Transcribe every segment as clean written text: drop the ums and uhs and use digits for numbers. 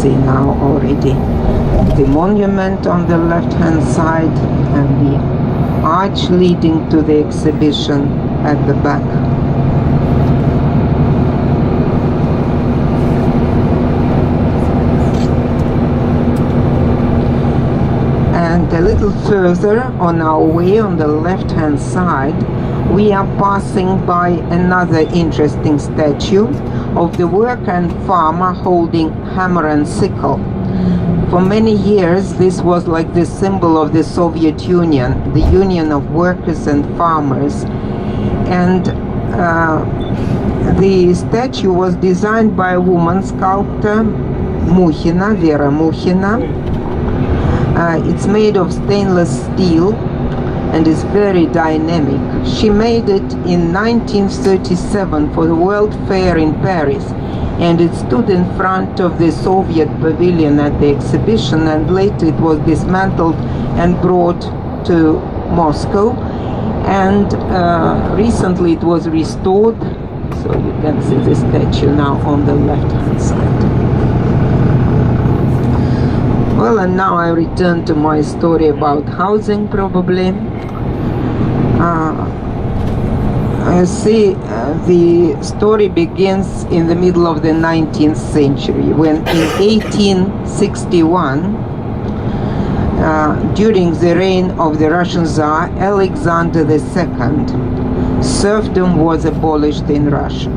see now already the monument on the left-hand side and the arch leading to the exhibition at the back. And a little further on our way on the left-hand side, we are passing by another interesting statue of the worker and farmer holding hammer and sickle. For many years, this was like the symbol of the Soviet Union, the union of workers and farmers. And the statue was designed by a woman sculptor, Mukhina, Vera Mukhina. It's made of stainless steel and is very dynamic. She made it in 1937 for the World Fair in Paris, and it stood in front of the Soviet pavilion at the exhibition, and later it was dismantled and brought to Moscow, and recently it was restored, so you can see the statue now on the left hand side. Well, and now I return to my story about housing, probably. The story begins in the middle of the 19th century, when in 1861, during the reign of the Russian Tsar Alexander II, serfdom was abolished in Russia.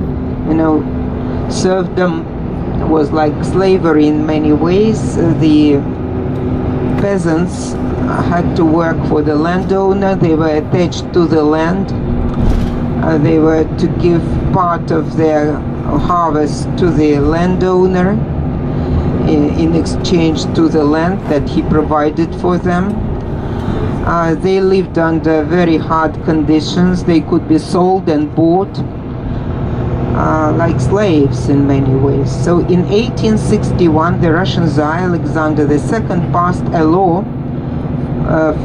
You know, serfdom was like slavery in many ways. The peasants had to work for the landowner, they were attached to the land. They were to give part of their harvest to the landowner in exchange to the land that he provided for them. They lived under very hard conditions. They could be sold and bought like slaves in many ways. So in 1861, the Russian Tsar Alexander II passed a law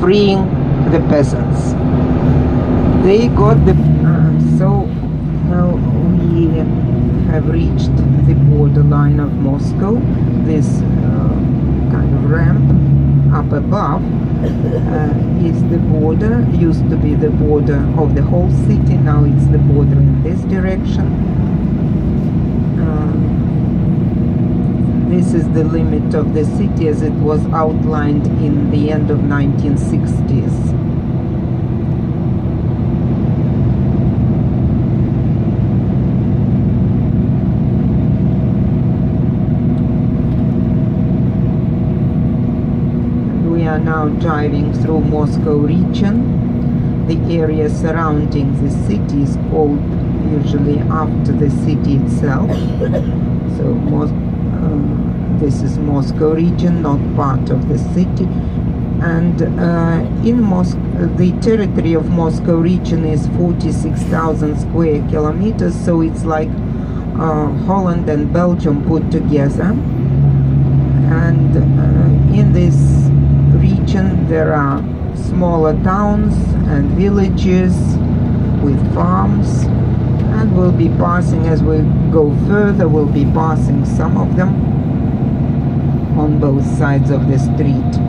freeing the peasants. They got the so now we have reached the borderline of Moscow. This kind of ramp up above is the border. Used to be the border of the whole city. Now it's the border in this direction. This is the limit of the city as it was outlined in the end of 1960s. Now driving through Moscow region. The area surrounding the city is called usually after the city itself. So this is Moscow region, not part of the city. And in Moscow, the territory of Moscow region is 46,000 square kilometers. So it's like Holland and Belgium put together. And in this region there are smaller towns and villages with farms, and we'll be passing, as we go further, we'll be passing some of them on both sides of the street.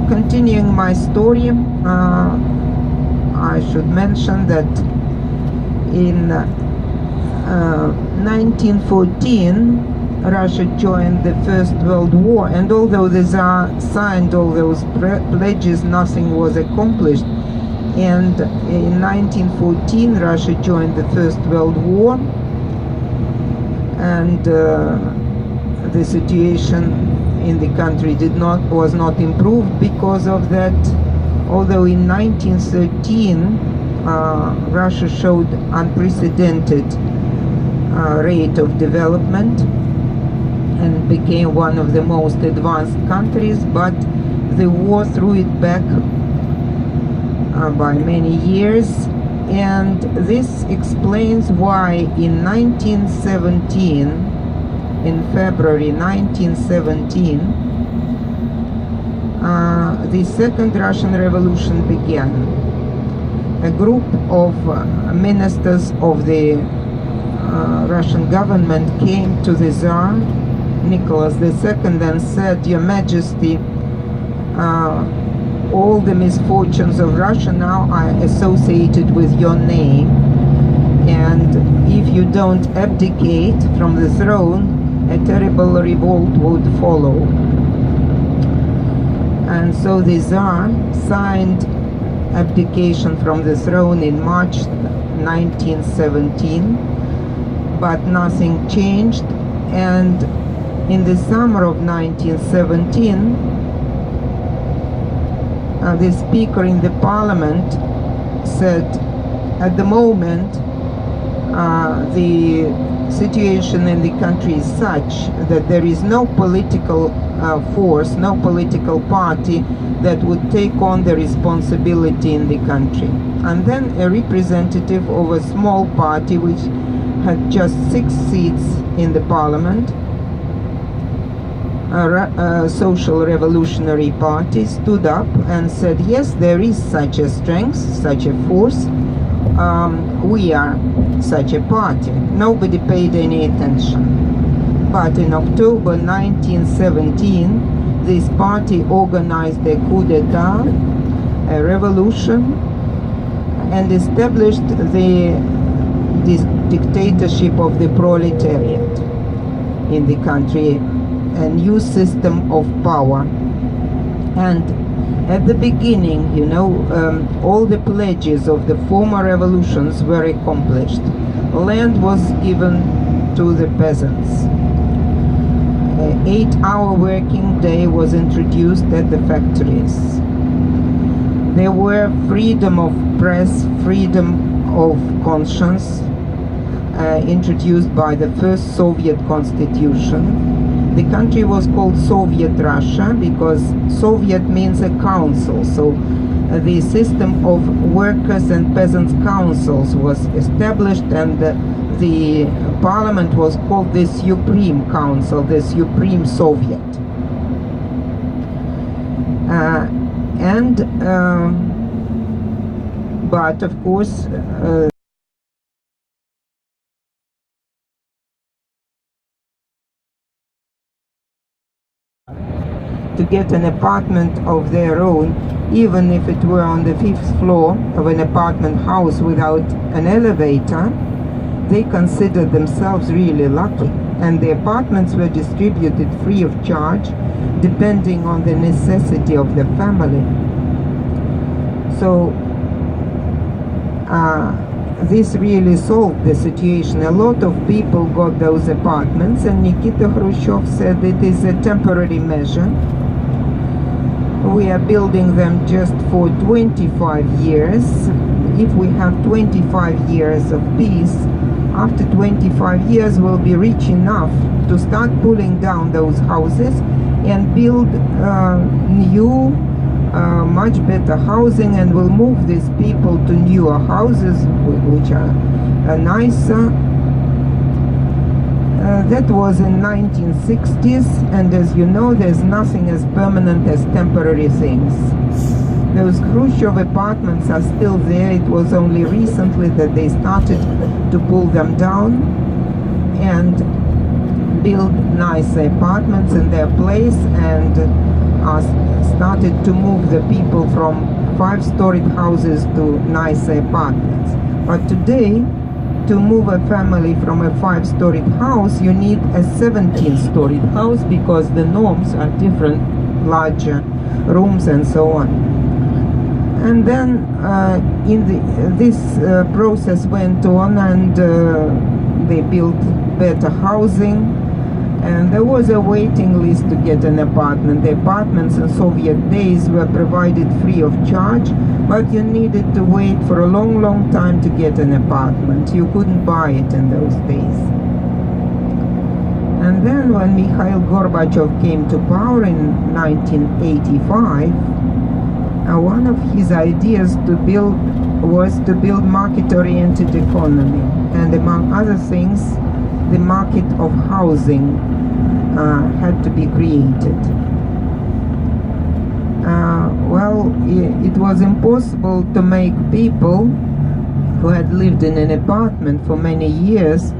Continuing my story, I should mention that in 1914 Russia joined the First World War, and although the Tsar signed all those pledges, nothing was accomplished. And in 1914 Russia joined the First World War, and the situation in the country was not improved because of that. Although in 1913 Russia showed unprecedented rate of development and became one of the most advanced countries, but the war threw it back by many years, and this explains why in 1917, in February 1917, the Second Russian Revolution began. A group of ministers of the Russian government came to the Tsar Nicholas II and said, "Your Majesty, all the misfortunes of Russia now are associated with your name, and if you don't abdicate from the throne, a terrible revolt would follow." And so the Tsar signed abdication from the throne in March 1917, but nothing changed. And in the summer of 1917, the speaker in the parliament said, at the moment, the situation in the country is such that there is no political force, no political party that would take on the responsibility in the country. And then a representative of a small party which had just 6 seats in the parliament, a social revolutionary party, stood up and said, yes, there is such a strength, such a force, we are such a party. Nobody paid any attention. But in October 1917, this party organized a coup d'etat, a revolution, and established the dictatorship of the proletariat in the country, a new system of power. And at the beginning, you know, all the pledges of the former revolutions were accomplished. Land was given to the peasants. An 8-hour working day was introduced at the factories. There were freedom of press, freedom of conscience, introduced by the first Soviet constitution. The country was called Soviet Russia because Soviet means a council, so the system of workers and peasants councils was established, and the parliament was called the Supreme Council, the Supreme Soviet. But of course, to get an apartment of their own, even if it were on the 5th floor of an apartment house without an elevator, they considered themselves really lucky. And the apartments were distributed free of charge, depending on the necessity of the family. So this really solved the situation. A lot of people got those apartments, and Nikita Khrushchev said it is a temporary measure. We are building them just for 25 years. If we have 25 years of peace, after 25 years we'll be rich enough to start pulling down those houses and build new, much better housing, and we'll move these people to newer houses which are nicer. That was in 1960s, and as you know, there's nothing as permanent as temporary things. Those Khrushchev apartments are still there. It was only recently that they started to pull them down and build nicer apartments in their place, and started to move the people from 5-storied houses to nicer apartments. But today, to move a family from a 5-storied house, you need a 17-storied house because the norms are different, larger rooms and so on. And then this process went on, and they built better housing, and there was a waiting list to get an apartment. The apartments in Soviet days were provided free of charge, but you needed to wait for a long, long time to get an apartment. You couldn't buy it in those days. And then when Mikhail Gorbachev came to power in 1985, one of his ideas was to build market-oriented economy, and among other things, the market of housing had to be created. Well, it was impossible to make people who had lived in an apartment for many years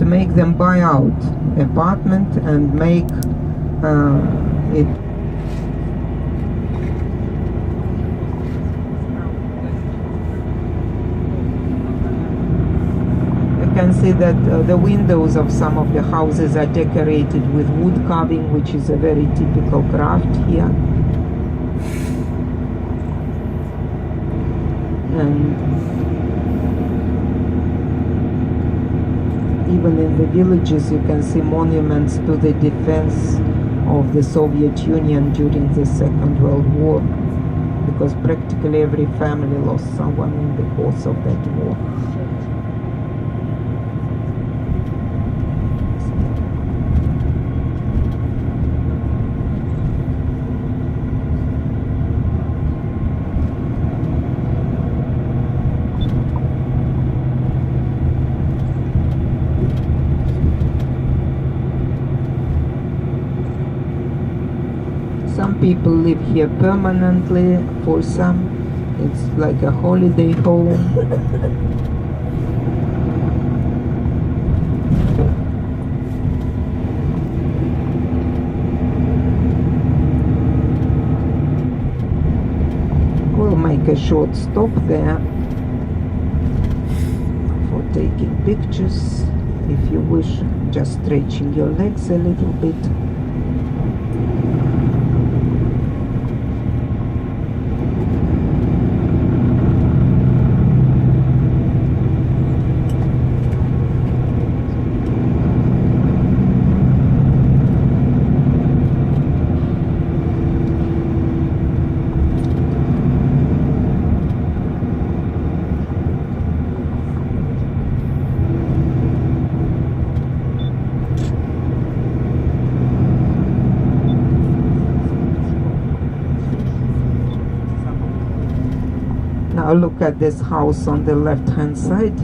to make them buy out apartment and make it. You can see that the windows of some of the houses are decorated with wood carving, which is a very typical craft here. And even in the villages you can see monuments to the defense of the Soviet Union during the Second World War, because practically every family lost someone in the course of that war. Some people live here permanently, for some it's like a holiday home. We'll make a short stop there for taking pictures, if you wish, just stretching your legs a little bit. Now look at this house on the left hand side.